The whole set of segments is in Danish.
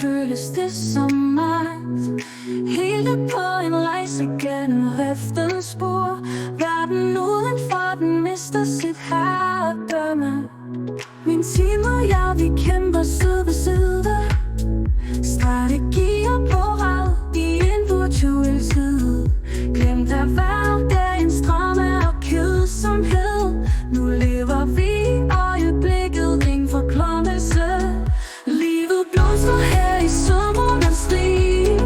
føles det som mig. Hele på en rejse gennem riftens spor. Verden udenfor den mister sit herredømme. Min team og jeg, vi kæmper side ved side. Strategier på rad i en virtuel tid. Glemt af hverdagens drama og kedsomhed. Nu lever vi i øjeblikket, ingen forklommelse. Livet blomstrer her i sommerens strid.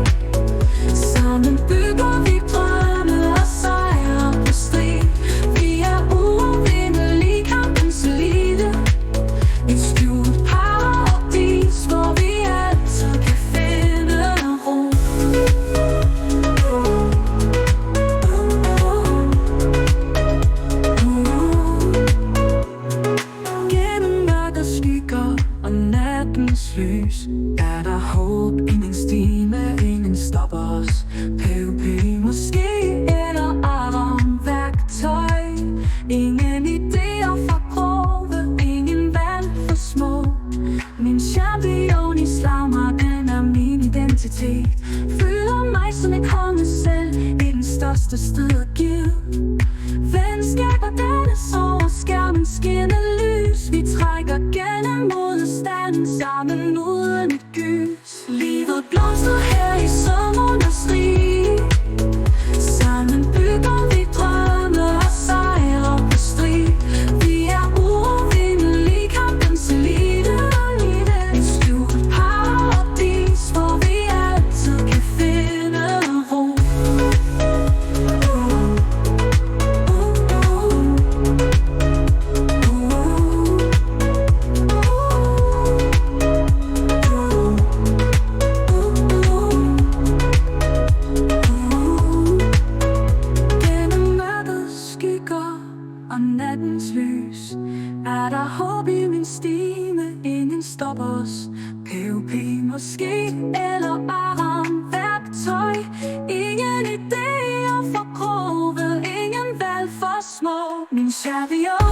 Sammen bygger vi drømme og sejre på strid. Vi er uovervindelige, kampens elite. Et skjult paradis, hvor vi altid kan finde ro. Gennem mørkets skygger og nattens lys er der håb, ingen stime, ingen stopper os. PvP måske eller Aram værktøj. Ingen idéer for grove, ingen valg for små. Min champion i slammer, den er min identitet. Føler mig som en konge selv i den største strategi. Venskaber dannes over skærmen, skinner lys. Vi trækker gennem modstanden sammen uden et gys. Livet blomstrer her i sommerens strid. Sammen bygger vi drømme og sejre på strid. Vi er uovervindelige, kampens elite. Et skjult paradis, hvor vi altid kan finde ro. Gennem mørkets skygger og nattens lys er der håb i min stime, ingen stopper os. PvP måske eller Aram værktøj. Ingen idéer for grove, ingen valg for små. Min champion